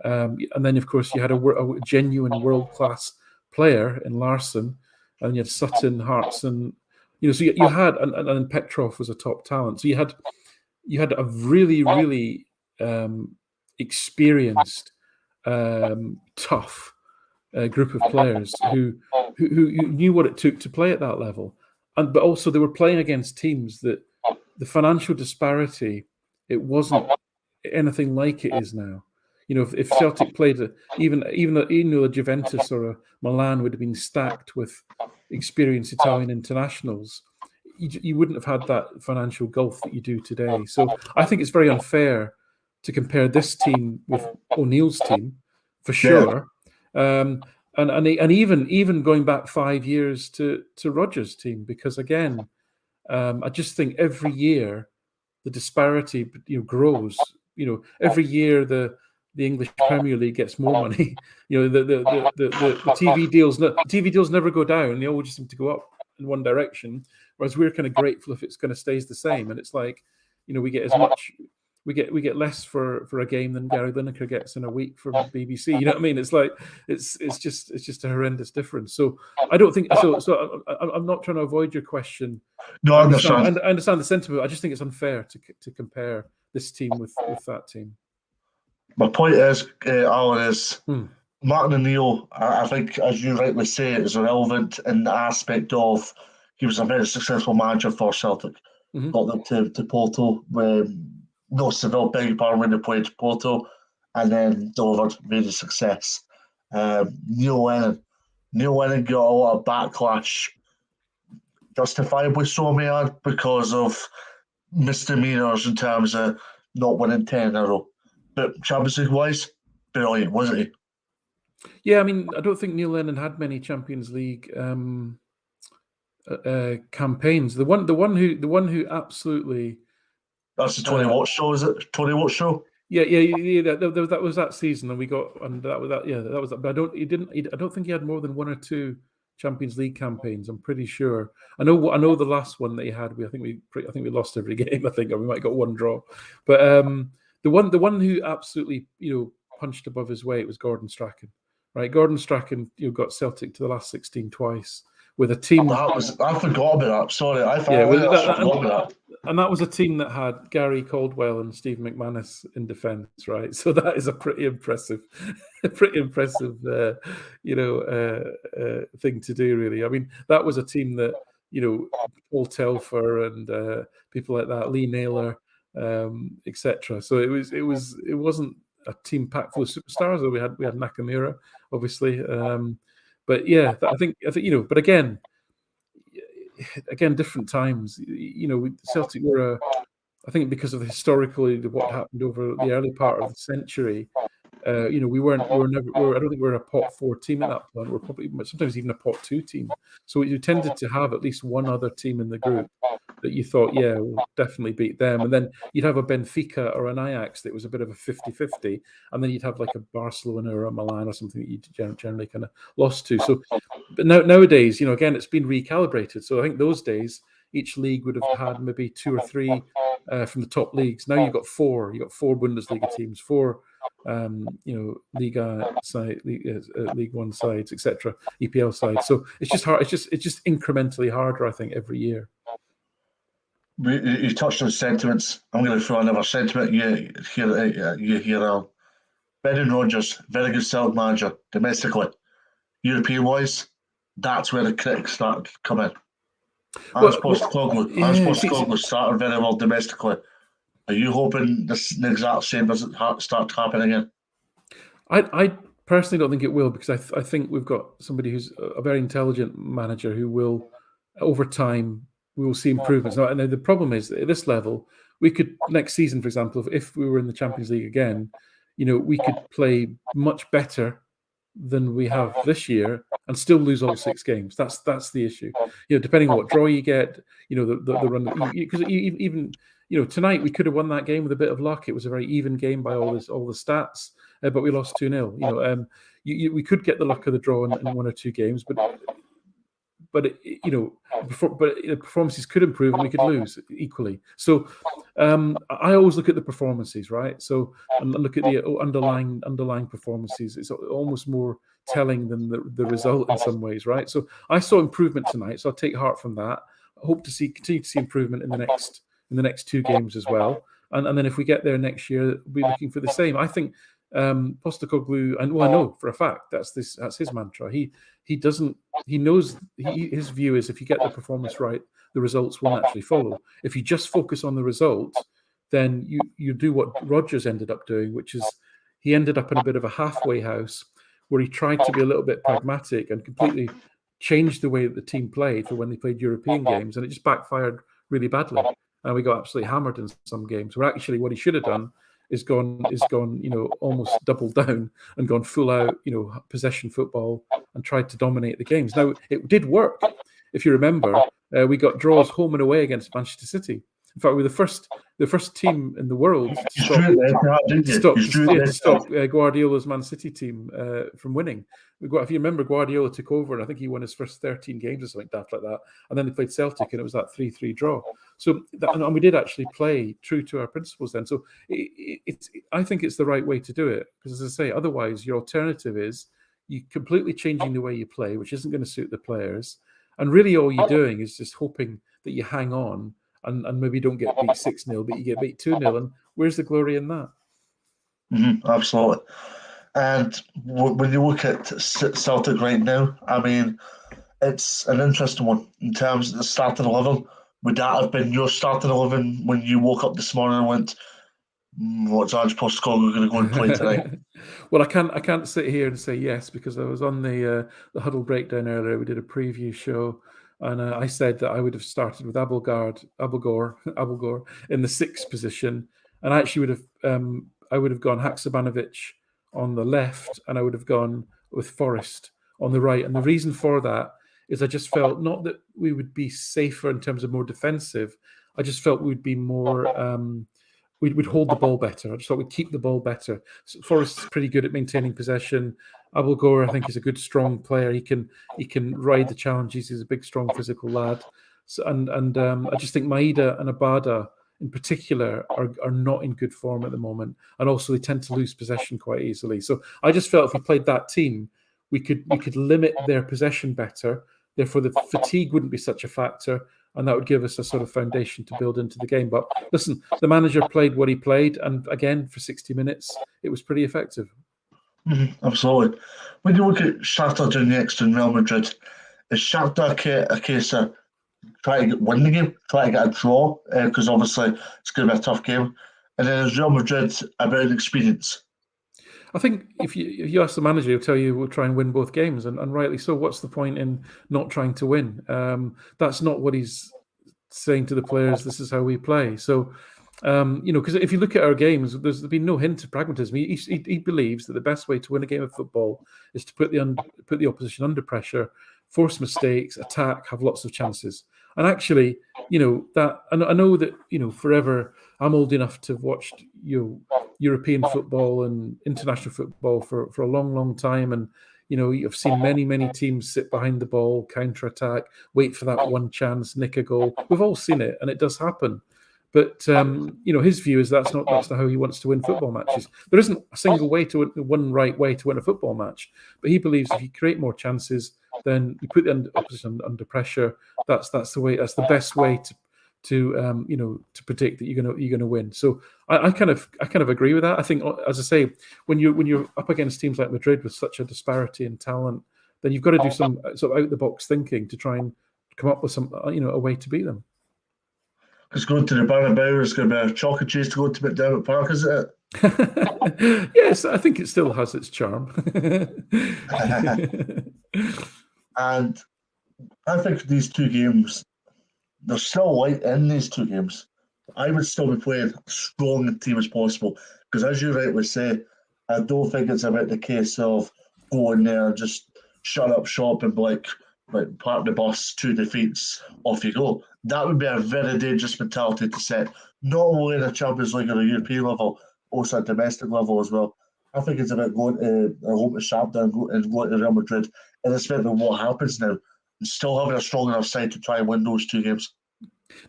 And then, of course, you had a genuine world-class player in Larsson, and you had Sutton, Hartson. So you had, and Petrov was a top talent. So you had a really, really experienced, tough group of players who knew what it took to play at that level, but also they were playing against teams that the financial disparity, it wasn't anything like it is now. If Celtic played even though a Juventus or a Milan would have been stacked with experienced Italian internationals, you wouldn't have had that financial gulf that you do today. So I think it's very unfair to compare this team with O'Neill's team, for sure. And even going back 5 years to Rodgers' team, because again, I just think every year the disparity grows. Every year the English Premier League gets more money. The TV deals never go down; they always just seem to go up in one direction. Whereas we're kind of grateful if it kind of stays the same. And it's like, we get as much, we get less for a game than Gary Lineker gets in a week from BBC. You know what I mean? It's like it's just a horrendous difference. So I don't think so. So I'm not trying to avoid your question. No, I understand. I understand the sentiment. I just think it's unfair to compare this team with that team. My point is, Alan, is Martin O'Neill, I think, as you rightly say, is relevant in the aspect of he was a very successful manager for Celtic. Got them to Porto, no, Seville, beg your pardon, when they played Porto, and then delivered major success. Neil Lennon got a lot of backlash, justifiably so, may I, because of misdemeanors in terms of not winning 10 in a row. But Champions League wise, brilliant, wasn't he? Yeah, I mean, I don't think Neil Lennon had many Champions League campaigns. The one who absolutely. That's the Tony Watt show, is it? Tony Watt show. Yeah. That was that season, and we got, and that was that. Yeah, that was that. But I don't think he had more than one or two Champions League campaigns. I'm pretty sure. I know the last one that he had. I think we lost every game. I think, or we might have got one draw. But the one who absolutely punched above his weight was Gordon Strachan. Right, Gordon Strachan, got Celtic to the last 16 twice with a team. I forgot about that. Sorry, I forgot about that. And that was a team that had Gary Caldwell and Steve McManus in defence, right? So that is a pretty impressive, thing to do, really. I mean, that was a team that Paul Telfer and people like that, Lee Naylor, etc. So it wasn't a team packed full of superstars. Though we had Nakamura, obviously, but yeah, I think but again, different times. Celtic were I think because of historically what happened over the early part of the century, we weren't. I don't think we were a pot 4 team at that point. We're probably sometimes even a pot 2 team. So you tended to have at least one other team in the group that you thought, yeah, we'll definitely beat them. And then you'd have a Benfica or an Ajax that was a bit of a 50-50. And then you'd have like a Barcelona or a Milan or something that you generally kind of lost to. So, but nowadays, again, it's been recalibrated. So I think those days, each league would have had maybe 2 or 3 from the top leagues. Now you've got 4. You've got 4 Bundesliga teams, 4 Liga side, League One sides, etc., EPL sides. So it's just hard. It's just incrementally harder, I think, every year. You touched on sentiments. I'm going to throw another sentiment. You hear Brendan Rodgers, very good Celtic manager domestically. European wise, that's where the critics start to come in. As Postecoglou started very well domestically. Are you hoping the exact same doesn't start to happen again? I personally don't think it will, because I think we've got somebody who's a very intelligent manager who will, over time, we will see improvements. Now, the problem is that at this level, we could next season, for example, if we were in the Champions League again, we could play much better than we have this year and still lose all 6 games. That's the issue. Depending on what draw you get, the run, because even tonight we could have won that game with a bit of luck. It was a very even game by all the stats, but we lost 2-0. We could get the luck of the draw in 1 or 2 games, but performances could improve and we could lose equally. So I always look at the performances, right? So and look at the underlying performances. It's almost more telling than the result in some ways, right? So I saw improvement tonight, so I'll take heart from that. I hope to continue to see improvement in the next 2 games as well. And then if we get there next year, we'll be looking for the same. I think Postecoglou, and I know for a fact that's his mantra. He knows his view is, if you get the performance right, the results will naturally follow. If you just focus on the result, then you do what Rodgers ended up doing, which is he ended up in a bit of a halfway house where he tried to be a little bit pragmatic and completely changed the way that the team played for when they played European games, and it just backfired really badly. And we got absolutely hammered in some games, where actually what he should have done is gone, almost doubled down and gone full out, possession football and tried to dominate the games. Now, it did work. If you remember, we got draws home and away against Manchester City. In fact, we were the first team in the world to stop Guardiola's Man City team from winning. If you remember, Guardiola took over, and I think he won his first 13 games or something daft like that. And then they played Celtic, and it was that 3-3 draw. So, and we did actually play true to our principles then. So I think it's the right way to do it, because, as I say, otherwise your alternative is you completely changing the way you play, which isn't going to suit the players. And really all you're doing is just hoping that you hang on and maybe don't get beat 6-0, but you get beat 2-0. And where's the glory in that? Absolutely. And when you look at Celtic right now, I mean, it's an interesting one in terms of the starting 11. Would that have been your starting 11 when you woke up this morning and went, what's Ange Postecoglou going to go and play tonight? Well, I can't sit here and say yes, because I was on the Huddle Breakdown earlier. We did a preview show, and I said that I would have started with Abelgore in the 6th position, and I actually would have gone Haksabanovic on the left, and I would have gone with Forrest on the right. And the reason for that is I just felt not that we would be safer in terms of more defensive. I just felt we'd be more. We'd hold the ball better. I just thought we'd keep the ball better. So Forrest's pretty good at maintaining possession. Abelgore, I think, is a good, strong player. He can ride the challenges. He's a big, strong, physical lad. So, and I just think Maeda and Abada, in particular, are not in good form at the moment, and also they tend to lose possession quite easily. So I just felt if we played that team, we could limit their possession better. Therefore, the fatigue wouldn't be such a factor, and that would give us a sort of foundation to build into the game. But listen, the manager played what he played, and again, for 60 minutes, it was pretty effective. Absolutely. When you look at Shakhtar Donetsk and Real Madrid, is Shakhtar a case of trying to win the game, trying to get a draw, because obviously it's going to be a tough game, and then is Real Madrid about an experience? I think if you ask the manager, he'll tell you we'll try and win both games, and rightly so. What's the point in not trying to win? That's not what he's saying to the players. This is how we play. So, because if you look at our games, there's been no hint of pragmatism. He believes that the best way to win a game of football is to put the opposition under pressure, force mistakes, attack, have lots of chances. And actually, that I know that forever. I'm old enough to have watched European football and international football for a long, long time, and you've seen many teams sit behind the ball, counter attack, wait for that one chance, nick a goal. We've all seen it, and it does happen. But his view is that's not how he wants to win football matches. There isn't a single one right way to win a football match. But he believes if you create more chances, then you put the opposition under pressure. That's the way. That's the best way to predict that you're gonna win. So I kind of agree with that. I think, as I say, when you're up against teams like Madrid with such a disparity in talent, then you've got to do some sort of out the box thinking to try and come up with some a way to beat them. It's going to the Bernabeu. It's going to be a chalk and cheese to go to McDermott Park, isn't it? Yes, I think it still has its charm. And I think these two games, there's still light in these two games. I would still be playing as strong a team as possible because, as you rightly say, I don't think it's about the case of going there, just shut up shop and be like park the bus, 2 defeats, off you go. That would be a very dangerous mentality to set, not only at a Champions League or a European level, also at domestic level as well. I think it's about going to home to Shakhtar and going to Real Madrid, irrespective of what happens now, and still having a strong enough side to try and win those 2 games.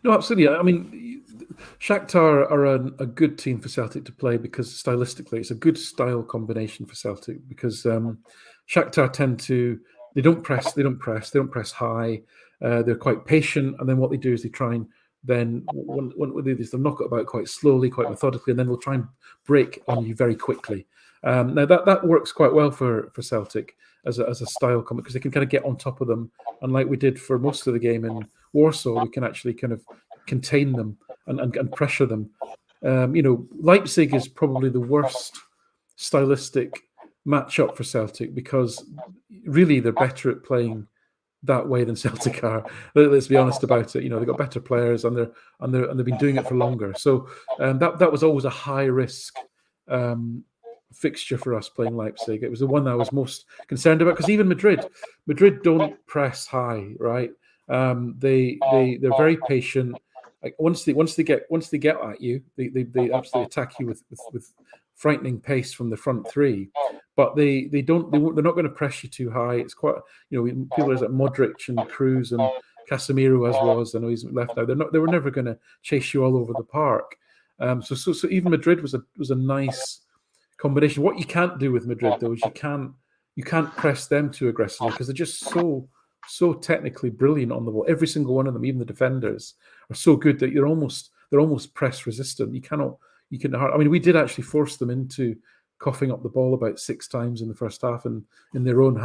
No, absolutely. I mean, Shakhtar are a good team for Celtic to play because stylistically it's a good style combination for Celtic because Shakhtar tend to they don't press high. They're quite patient, and then what they do is they try and then what they do is they'll knock it about quite slowly, quite methodically, and then they'll try and break on you very quickly. Now that works quite well for Celtic as a style comment because they can kind of get on top of them, and like we did for most of the game in Warsaw, we can actually kind of contain them and pressure them. Leipzig is probably the worst stylistic matchup for Celtic because really they're better at playing that way than Celtic are. Let's be honest about it. They've got better players and they've been doing it for longer. So that was always a high risk fixture for us playing Leipzig. It was the one I was most concerned about because even Madrid don't press high, right? They're very patient. Like once they get at you, they absolutely attack you with frightening pace from the front three. But they're not going to press you too high. It's quite people like Modric and Cruz and Casemiro as was. I know he's left now. They were never going to chase you all over the park. So even Madrid was a nice combination. What you can't do with Madrid though is you can't press them too aggressively because they're just so technically brilliant on the ball. Every single one of them, even the defenders, are so good that they're almost press resistant. We did actually force them into coughing up the ball about 6 times in the first half and in their own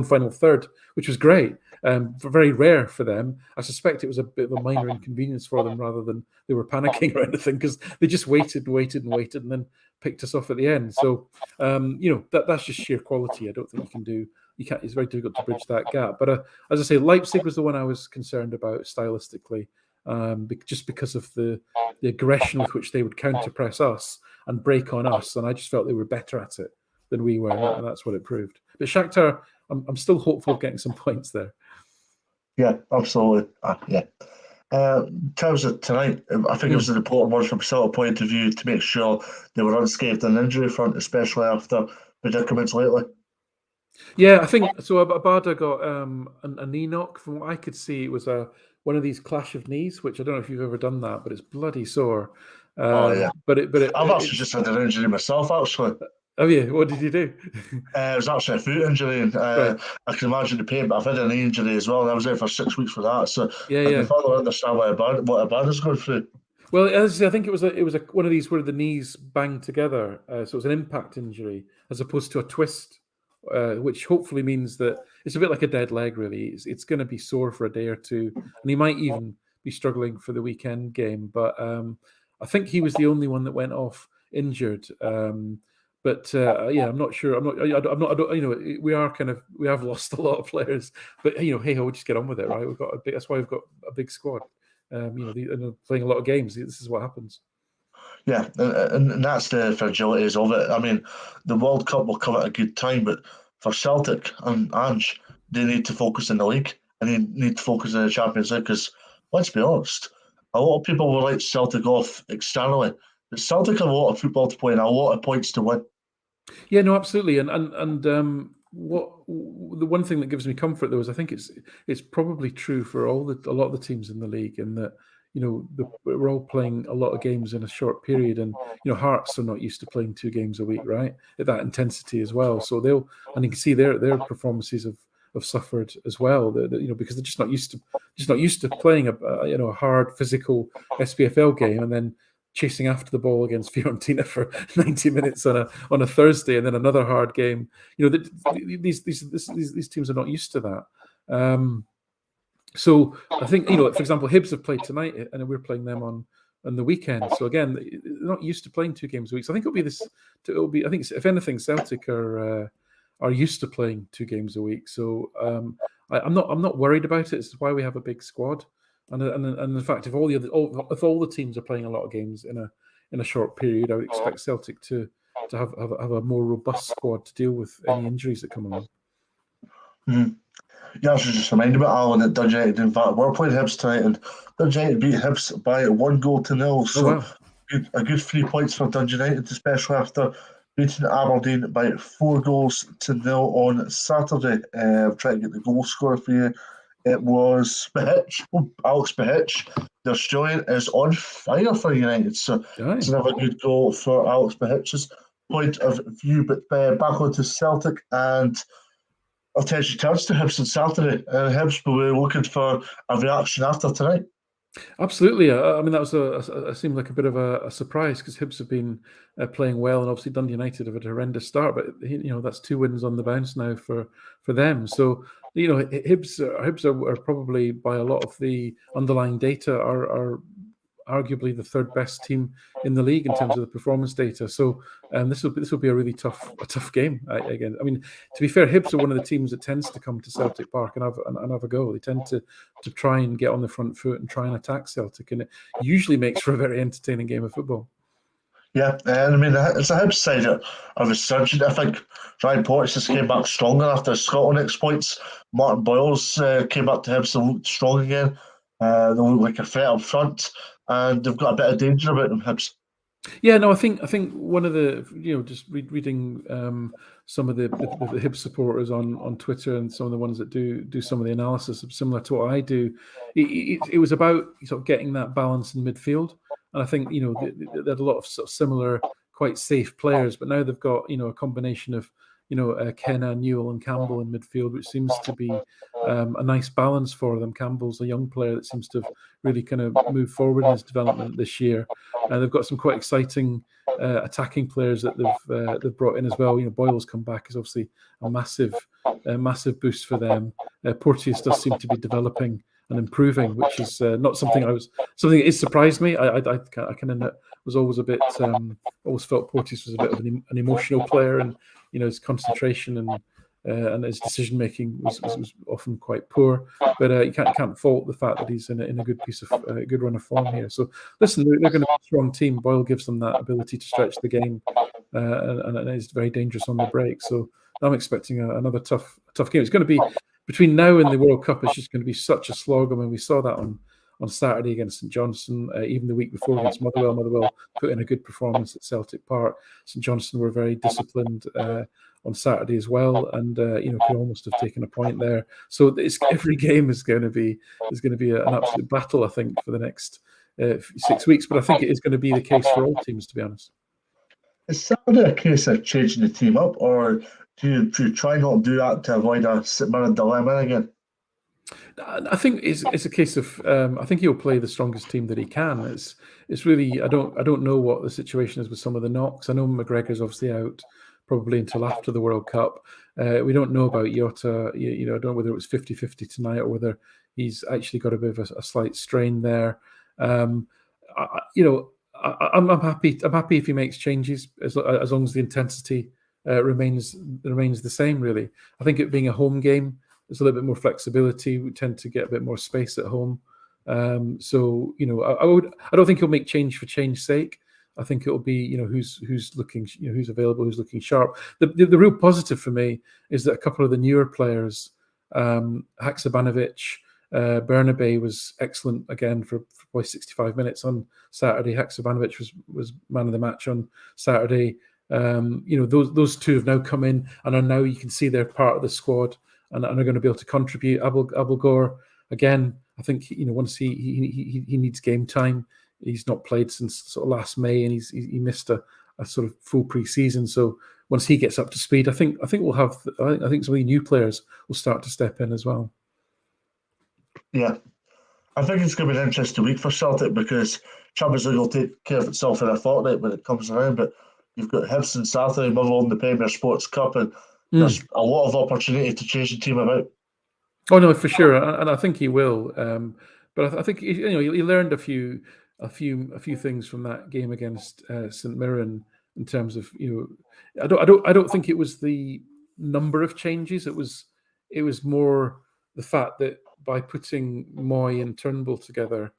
final third, which was great. Very rare for them. I suspect it was a bit of a minor inconvenience for them rather than they were panicking or anything because they just waited and then picked us off at the end. So that's just sheer quality. I don't think you can do. You can't. It's very difficult to bridge that gap. But as I say, Leipzig was the one I was concerned about stylistically, just because of the aggression with which they would counter press us and break on us, and I just felt they were better at it than we were, and that's what it proved. But Shakhtar, I'm still hopeful of getting some points there. Yeah, absolutely. In terms of tonight, I think it was an important one from a Celtic point of view to make sure they were unscathed on the injury front, especially after predicaments lately. Yeah, I think so. Abada got a knee knock. From what I could see, it was one of these clash of knees, which I don't know if you've ever done that, but it's bloody sore. Yeah. But I've actually just had an injury myself, actually. Oh yeah, what did you do? It was actually a foot injury, and Right. I can imagine the pain. But I've had a knee injury as well, and I was out for 6 weeks for that. So I can further understand what Abada's going through. Well, as I think it was one of these where the knees banged together, so it was an impact injury as opposed to a twist, which hopefully means that it's a bit like a dead leg. Really, it's going to be sore for a day or two, and he might even be struggling for the weekend game. But I think he was the only one that went off injured. But I'm not sure. I don't. We have lost a lot of players, but hey ho, we'll just get on with it, right? That's why we've got a big squad. Playing a lot of games. This is what happens. Yeah, and that's the fragilities of it. I mean, the World Cup will come at a good time, but for Celtic and Ange, they need to focus in the league and they need to focus in the Champions League because, let's be honest, a lot of people will write Celtic off externally, but Celtic have a lot of football to play and a lot of points to win. Yeah, no, absolutely, and what the one thing that gives me comfort though is I think it's probably true for a lot of the teams in the league, in that we're all playing a lot of games in a short period, and Hearts are not used to playing 2 games a week, right? At that intensity as well. So you can see their performances have suffered as well. Because they're just not used to playing a hard physical SPFL game and then chasing after the ball against Fiorentina for 90 minutes on a Thursday and then another hard game. These teams are not used to that. So I think, for example, Hibs have played tonight, and we're playing them on the weekend. So again, they're not used to playing 2 games a week. So I think it'll be this. It'll be. I think if anything, Celtic are used to playing 2 games a week. So I'm not worried about it. It's why we have a big squad, and in fact, if all the teams are playing a lot of games in a short period, I would expect Celtic to have a more robust squad to deal with any injuries that come along. Mm-hmm. Yeah, I was just reminded about Alan at Dundee United. In fact, we're playing Hibs tonight, and Dundee United beat Hibs by 1-0. So Oh wow! a good 3 points for Dundee United, especially after beating Aberdeen by 4-0 on Saturday. Trying to get the goal scorer for you. It was Behich, Alex Behich. The Australian is on fire for United, so it's another good goal for Alex Behich's point of view. But back onto Celtic, and I'll tell you, turns to Hibs on Saturday. Hibs will be looking for a reaction after tonight. Absolutely. I mean, that was seemed like a bit of a surprise because Hibs have been playing well, and obviously Dundee United have had a horrendous start. But that's 2 wins on the bounce now for them. So Hibs are probably, by a lot of the underlying data, are arguably the 3rd best team in the league in terms of the performance data. So this will be a really tough game again. I mean, to be fair, Hibs are one of the teams that tends to come to Celtic Park and have a go. They tend to try and get on the front foot and try and attack Celtic, and it usually makes for a very entertaining game of football. Yeah, and I mean, it's a Hibs side of resurgent. I think Ryan Porteous just came back stronger after Scotland exploits. Martin Boyles came back to Hibs and looked strong again. They look like a threat up front, and they've got a bit of danger about them, Hibs. Yeah, no, I think one of the just reading some of the Hibs supporters on Twitter, and some of the ones that do some of the analysis similar to what I do. It was about sort of getting that balance in midfield, and I think they had a lot of sort of similar, quite safe players, but now they've got a combination of Kenna, Newell, and Campbell in midfield, which seems to be a nice balance for them. Campbell's a young player that seems to have really kind of moved forward in his development this year. They've got some quite exciting attacking players that they've brought in as well. Boyle's come back is obviously a massive boost for them. Porteous does seem to be developing and improving, which is not something something that surprised me. I kind of was always a bit always felt Porteous was a bit of an emotional player, and his concentration and his decision making was often quite poor. But you can't fault the fact that he's in a good run of form here. So listen, they're going to be a strong team. Boyle gives them that ability to stretch the game, and it's very dangerous on the break. So I'm expecting another tough game. It's going to be between now and the World Cup. It's just going to be such a slog. I mean, we saw that on Saturday against St Johnstone, even the week before against Motherwell. Motherwell put in a good performance at Celtic Park. St Johnstone were very disciplined on Saturday as well, and could almost have taken a point there. So every game is going to be an absolute battle, I think, for the next 6 weeks. But I think it is going to be the case for all teams, to be honest. Is Saturday a case of changing the team up, or do you try not to do that to avoid a St-Mirren dilemma again? I think it's a case of I think he'll play the strongest team that he can. It's really I don't know what the situation is with some of the knocks. I know McGregor's obviously out probably until after the World Cup. We don't know about Jota. I don't know whether it was 50-50 tonight or whether he's actually got a bit of a slight strain there. I'm happy. I'm happy if he makes changes as long as the intensity remains the same. Really, I think it being a home game, there's a little bit more flexibility. We tend to get a bit more space at home. So I don't think he'll make change for change's sake. I think it'll be who's looking, who's available, who's looking sharp. The real positive for me is that a couple of the newer players, Haksabanovic, Bernabe was excellent again for probably 65 minutes on Saturday. Haksabanovic was man of the match on Saturday. Those two have now come in and are now, you can see they're part of the squad and are going to be able to contribute. Abelgor, again, I think once he needs game time. He's not played since sort of last May, and he missed a sort of full pre-season. So once he gets up to speed, I think we'll have. I think some of the new players will start to step in as well. Yeah, I think it's going to be an interesting week for Celtic because Champions League will take care of itself in a fortnight when it comes around. But you've got Hibs and Saturday, Motherwell in the Premier Sports Cup, and there's a lot of opportunity to change the team about. Oh no, for sure, and I think he will. But I think he learned a few things from that game against St Mirren in terms of I don't think it was the number of changes. It was more the fact that by putting Moy and Turnbull together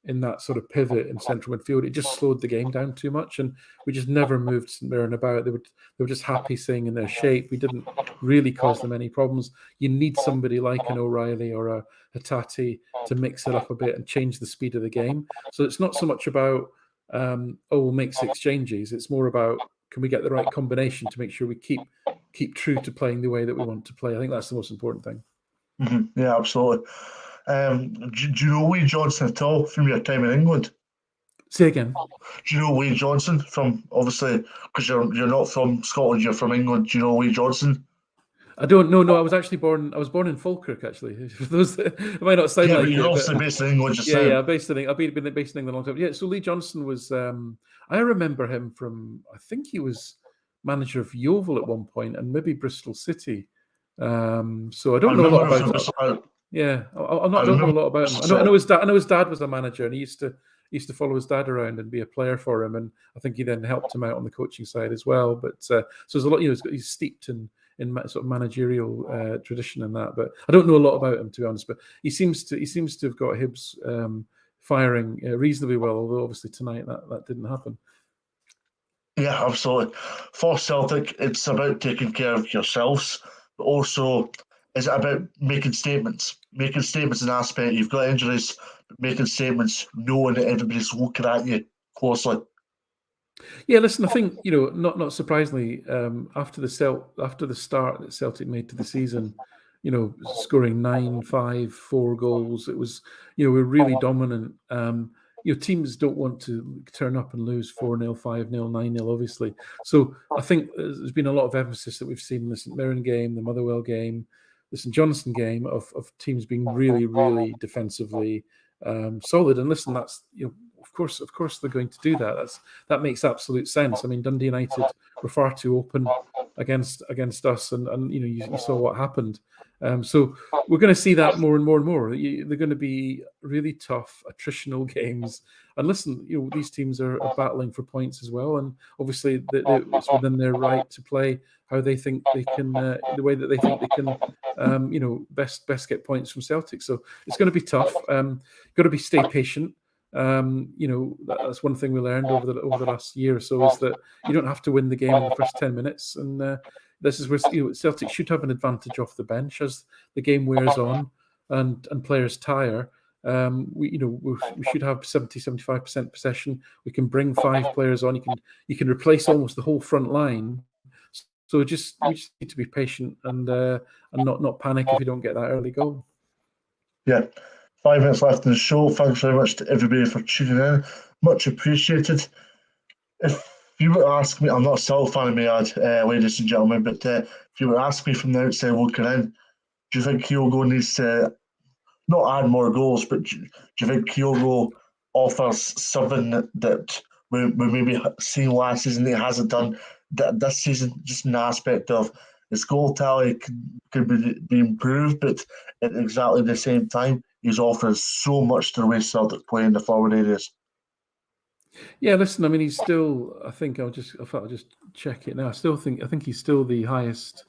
in that sort of pivot in central midfield, it just slowed the game down too much, and we just never moved St Mirren about. They were just happy staying in their shape. We didn't really cause them any problems. You need somebody like an O'Reilly or a Hatate to mix it up a bit and change the speed of the game. So it's not so much about we'll make 6 changes. It's more about, can we get the right combination to make sure we keep true to playing the way that we want to play. I think that's the most important thing. Mm-hmm. Yeah, absolutely. Do you know Wade Johnson at all from your time in England? Say again. Do you know Wade Johnson from, obviously, because you're not from Scotland, you're from England. Do you know Wade Johnson? I don't know. No, I was born in Falkirk, actually. For those that, it might not sound Yeah, like but you're it, obviously based in England just now. yeah. I've been based in England a long time. Yeah, so Lee Johnson was. I remember him from. I think he was manager of Yeovil at one point, and maybe Bristol City. So I don't know a lot about him. Yeah, I don't know a lot about him. I know his dad. I know his dad was a manager, and he used to follow his dad around and be a player for him. And I think he then helped him out on the coaching side as well. But so there's a lot. He's steeped in sort of managerial tradition and that. But I don't know a lot about him, to be honest. But he seems to have got Hibs firing reasonably well. Although obviously tonight that didn't happen. Yeah, absolutely. For Celtic, it's about taking care of yourselves, but also is it about making statements? Making statements in aspect, you've got injuries, but making statements, knowing that everybody's looking at you closely. Yeah, listen, I think, not surprisingly, after the start that Celtic made to the season, scoring 9-5, 4 goals, it was, we're really dominant. Teams don't want to turn up and lose 4-0, 5-0, 9-0, obviously. So I think there's been a lot of emphasis that we've seen in the St Mirren game, the Motherwell game, the St Johnstone game of teams being really, really defensively solid. And listen, that's of course they're going to do that. That makes absolute sense. I mean, Dundee United were far too open against us, and you saw what happened. So we're going to see that more and more and more. They're going to be really tough attritional games. And listen, these teams are battling for points as well, and obviously it's within their right to play how they think they can, the way that they think they can, best get points from Celtic. So it's going to be tough. Got to stay patient. That's one thing we learned over the last year or so, is that you don't have to win the game in the first 10 minutes, and this is where Celtic should have an advantage off the bench as the game wears on and players tire. We should have 70-75% possession. We can bring 5 players on. You can replace almost the whole front line. So we just need to be patient and not panic if you don't get that early goal. Yeah. 5 minutes left in the show. Thanks very much to everybody for tuning in. Much appreciated. If you were to ask me, I'm not a Celtic fan, I may add, ladies and gentlemen, but if you were to ask me from the outside looking in, do you think Kyogo needs to not add more goals, but do you think Kyogo offers something that we maybe seen last season that he hasn't done this season, just an aspect of his goal tally could be improved, but at exactly the same time, he's offered so much to the way Celtic play in the forward areas. Yeah, listen, I mean, he's still. I think I'll just check it now. I think he's still the highest.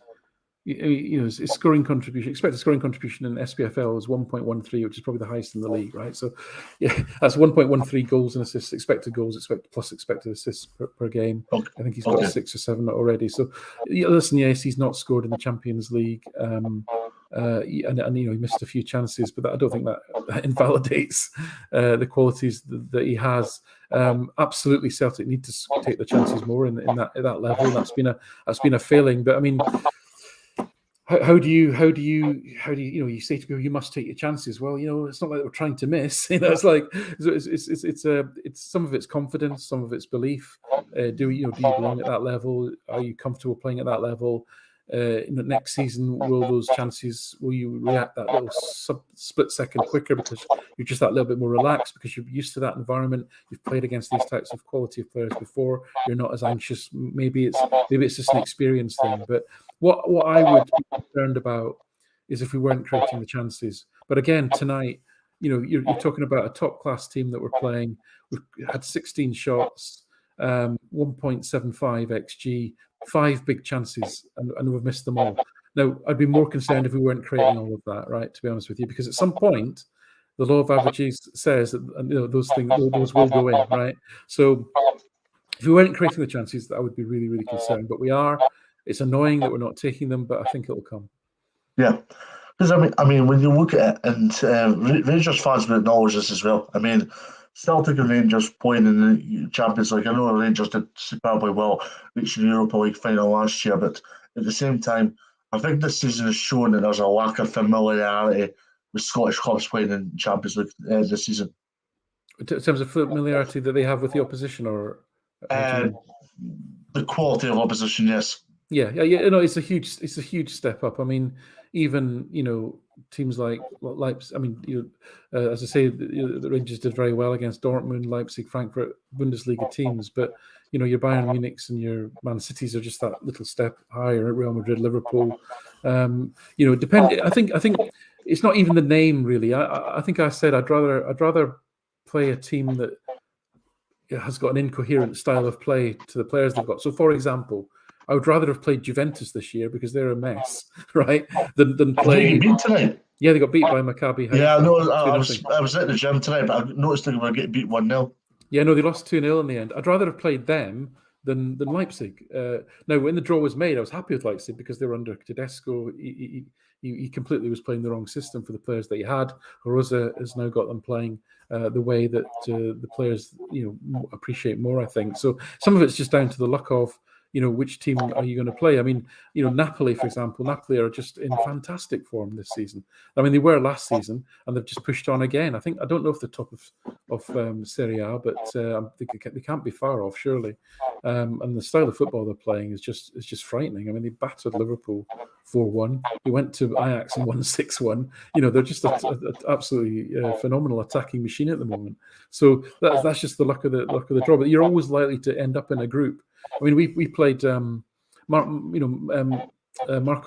His scoring contribution, expected scoring contribution in SPFL is 1.13, which is probably the highest in the league, right? So, yeah, that's 1.13 goals and assists, expected assists per game. Okay. I think he's got 6 or 7 already. So, listen, yes, he's not scored in the Champions League, and he missed a few chances, but I don't think that invalidates the qualities that he has. Absolutely, Celtic need to take the chances more in that level. That's been a failing, but I mean. How do you you say to people you must take your chances? Well, it's not like we're trying to miss. It's like it's some of it's confidence, some of it's belief. Do you belong at that level? Are you comfortable playing at that level? Next season, will you react that little split second quicker because you're just that little bit more relaxed because you're used to that environment? You've played against these types of quality of players before. You're not as anxious. Maybe it's just an experience thing. But what I would be concerned about is if we weren't creating the chances. But again, tonight, you're talking about a top-class team that we're playing. We've had 16 shots, 1.75 xG, 5 big chances, and we've missed them all. Now, I'd be more concerned if we weren't creating all of that, right, to be honest with you, because at some point, the law of averages says that those will go in, right? So if we weren't creating the chances, I would be really, really concerned. But we are. It's annoying that we're not taking them, but I think it'll come. Yeah. Because I mean, when you look at it, and Rangers fans will acknowledge this as well. I mean, Celtic and Rangers playing in the Champions League. I know the Rangers did superbly well reaching the Europa League final last year, but at the same time, I think this season has shown that there's a lack of familiarity with Scottish clubs playing in Champions League this season. In terms of familiarity that they have with the opposition, or the quality of opposition, yes. Yeah. It's a huge step up. I mean, even teams like Leipzig. I mean, as I say, the Rangers did very well against Dortmund, Leipzig, Frankfurt, Bundesliga teams. But your Bayern Munichs and your Man Cities are just that little step higher. Real Madrid, Liverpool. Depend. I think it's not even the name really. I think I said I'd rather play a team that has got an incoherent style of play to the players they've got. So, for example, I would rather have played Juventus this year because they're a mess, right? Than play. Did they get beat tonight? Yeah, they got beat by Maccabi Haifa. Yeah, no, I was at the gym tonight, but I noticed they were getting beat 1-0. Yeah, no, they lost 2-0 in the end. I'd rather have played them than Leipzig. Now, when the draw was made, I was happy with Leipzig because they were under Tedesco. He completely was playing the wrong system for the players that he had. Rosa has now got them playing the way that the players appreciate more, I think. So some of it's just down to the luck of which team are you going to play? I mean, Napoli, for example. Napoli are just in fantastic form this season. I mean, they were last season, and they've just pushed on again. I don't know if they're top of Serie A, but they can't be far off, surely. And the style of football they're playing is just frightening. I mean, they battered Liverpool 4-1. They went to Ajax and won 6-1. They're just an absolutely phenomenal attacking machine at the moment. So that's just the luck of the draw. But you're always likely to end up in a group. I mean, we played Marco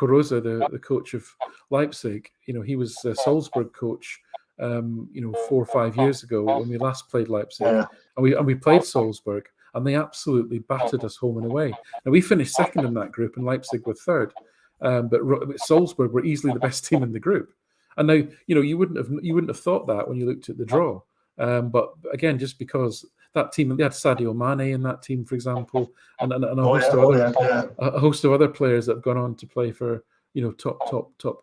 Rosa, the coach of Leipzig. He was a Salzburg coach, 4 or 5 years ago when we last played Leipzig, and we played Salzburg, and they absolutely battered us home and away. Now we finished second in that group, and Leipzig were third, but Salzburg were easily the best team in the group. And now you wouldn't have thought that when you looked at the draw, but again, just because that team, they had Sadio Mane in that team, for example, and a host of other players that have gone on to play for top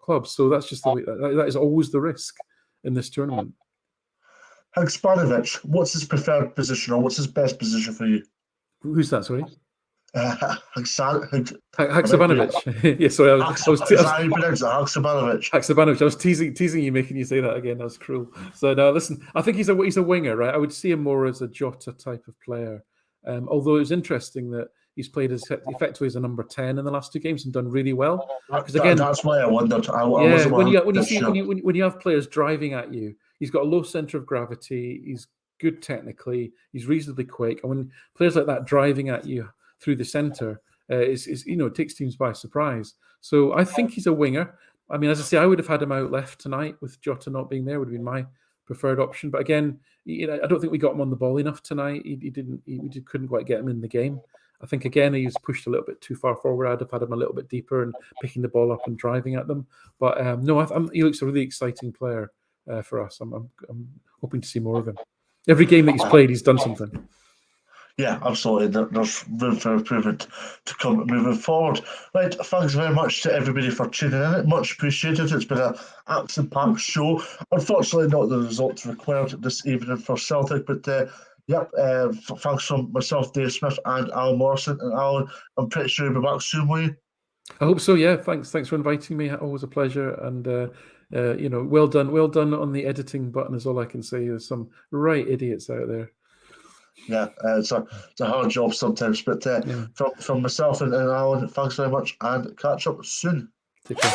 clubs. So that's just the way that is always the risk in this tournament. Haksabanovic, what's his preferred position, or what's his best position for you? Who's that? Sorry. Haksabanovic. Yeah, sorry. Haksabanovic. Haksabanovic. I was teasing you, making you say that again. That was cruel. So no, listen. I think he's a winger, right? I would see him more as a Jota type of player. Although it was interesting that he's played as effectively as a number 10 in the last 2 games and done really well. Because again, that's why I wondered. When you have players driving at you, he's got a low center of gravity. He's good technically. He's reasonably quick, and when players like that driving at you through the centre, it takes teams by surprise. So I think he's a winger. I mean, as I say, I would have had him out left tonight with Jota not being there. Would have been my preferred option. But again, I don't think we got him on the ball enough tonight. We couldn't quite get him in the game. I think again he was pushed a little bit too far forward. I'd have had him a little bit deeper and picking the ball up and driving at them. But he looks a really exciting player for us. I'm hoping to see more of him. Every game that he's played, he's done something. Yeah, absolutely. There's room for improvement to come moving forward. Right, thanks very much to everybody for tuning in. Much appreciated. It's been an action-packed show. Unfortunately, not the results required this evening for Celtic, but thanks from myself, Dave Smith, and Alan Morrison. And Alan, I'm pretty sure you'll be back soon, will you? I hope so. Yeah, thanks for inviting me. Always a pleasure. And well done on the editing button is all I can say. There's some right idiots out there. Yeah, it's a hard job sometimes, but from myself and Alan, thanks very much, and catch up soon. Take care.